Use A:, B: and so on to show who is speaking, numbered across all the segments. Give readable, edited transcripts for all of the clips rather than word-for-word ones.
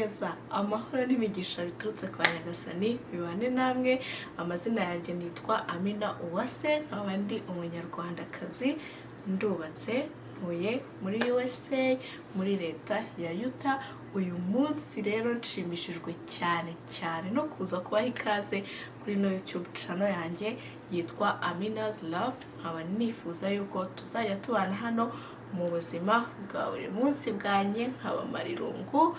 A: neza, amahoro n'imigisha biturutse kwa Nyagasani bibane namwe. Amazina yanjye nitwa Amina Uwase, nkaba ndi umunyarwandakazi, ndubatse, ntuye muri USA muri leta ya Utah. Uyu munsi rero nshimishijwe cyane no kuza kubaha ikaze kuri no YouTube channel yanjye yitwa Amina's Love. Nkaba nifuza yuko tuzajya tubana hano mu buzima bwa buri munsi bwanjye, nkabamara irungu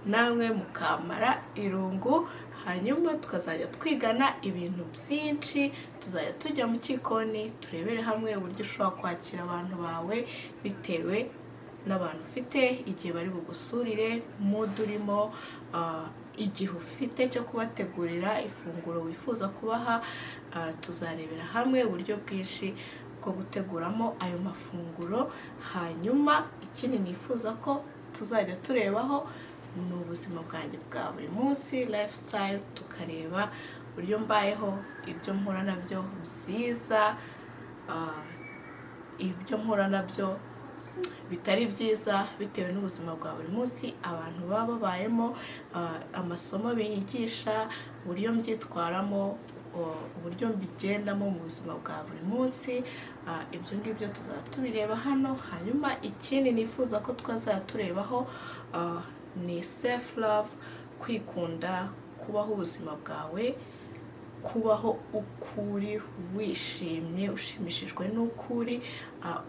A: namwe mukamara irungu, hanyuma tukazajya twigana ibintu byinshi. Tuzajya tujya mu kikoni turebere hamwe uburyo ushobora kwakira abantu bawe bitewe n'abantu ufite, igihe bari bugusurire, mood urimo, igihe ufite cyo kubategurira ifunguro wifuza kubaha. Tuzarebera hamwe uburyo bwinshi bwo guteguramo ayo mafunguro. Hanyuma ikindi nifuza ko tuzajya turebaho ni ubuzima bwanjye bwa buri munsi, lifestyle, tukareba uburyo mbayeho, ibyo mpura nabyo byiza, ibyo mpura nabyo bitari byiza bitewe n'ubuzima bwa buri munsi abantu baba babayemo, amasomo binyigisha, uburyo mbyitwaramo, uburyo mbigendamo mu buzima bwa buri munsi. Ibyo ngibyo tuzaba tubireba hano. Hanyuma ikindi nifuza ko twazajya turebaho ni self love, kwikunda, kubaho ubuzima bwawe, kubaho ukuri, wishimye, ushimishijwe n'ukuri,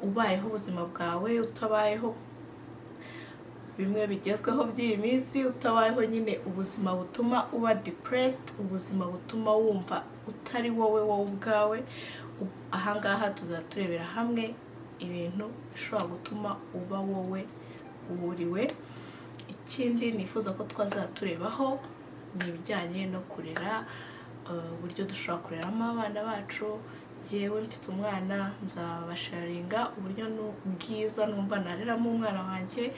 A: ubayeho ubuzima bwawe, utabayeho bimwe bigezweho by'iyi minsi, utabayeho nyine ubuzima butuma uba depressed, ubuzima butuma wumva utari wowe ubwawe. Ahangaha tuzaturebera hamwe ibintu bishobora gutuma uba wowe uriwe. Ikindi nifuza ko twazaturebaho ni ibijyanye no kurera, uburyo dushobora kureramo abana bacu. Yewe mfite umwana, nzabasharinga uburyo bwiza numva nareramo umwana wanjye.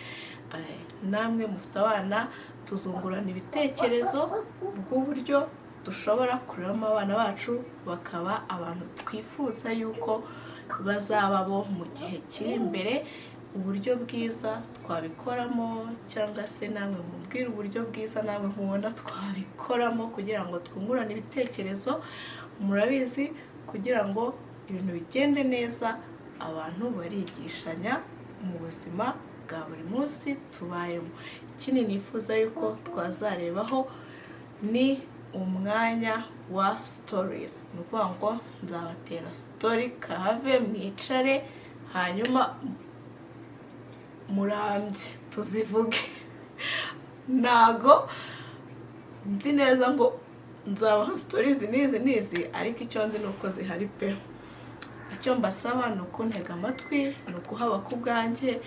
A: Namwe mufite abana, tuzungurana ibitekerezo bw'uburyo dushobora kureramo abana bacu bakaba abantu twifuza yuko bazaba bo mu gihe kiri imbere. Uburyo bwiza twabikoramo, cyangwa se namwe mubwire uburyo bwiza namwe mubona twabikoramo kugira ngo twungurane ibitekerezo. Murabizi, kugira ngo ibintu bigende neza abantu barigishanya mu buzima bwa buri munsi tubayemo. Ikindi nifuza yuko twazarebaho ni umwanya wa stories. Ni ukuvuga ngo nzabatera story kahave mwicare, hanyuma murambye tuzivuge. Ntago nzi neza ngo nzabaha stories nizi, ariko icyo nzi ni uko zihari pe. Icyo mbasaba ni ukuntega amatwi, ni ukuhaba ku bwanjye,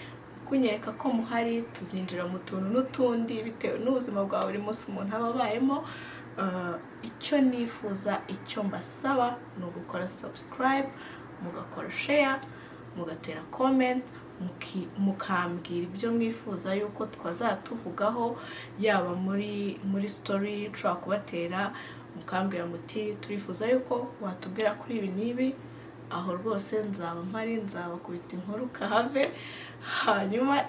A: kunyereka ko muhari. Tuzinjira mu tuntu n'utundi bitewe n'ubuzima bwa buri munsi umuntu aba abayemo. Icyo nifuza, icyo mbasaba ni ugukora subscribe, mugakora share, mugatera comment, mukambwira ibyo mwifuza yuko twazatuvugaho, yaba muri story nshobora kubatera, mukambwira muti turifuza yuko watubwira kuri ibi n'ibi. Aho rwose nzaba mpari, nzabakubita inkuru kahave. Hanyuma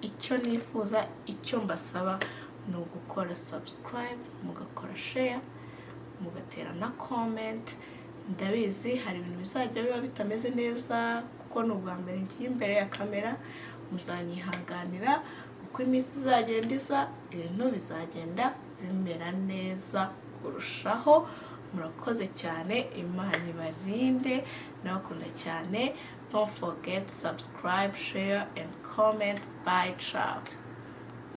A: icyo nifuza, icyo mbasaba ni ugukora subscribe, mugakora share, mugatera na comment. Ndabizi hari ibintu bizajya biba bitameze neza kuko ni ubwa mbere ngiye imbere ya kamera, muzanyihanganira. Uko iminsi izagenda iza, ibintu bizagenda bimera neza kurushaho. Murakoze cyane, Imana ibarinde, ndabakunda cyane. Don't forget to subscribe, share and comment. Bye, ciao.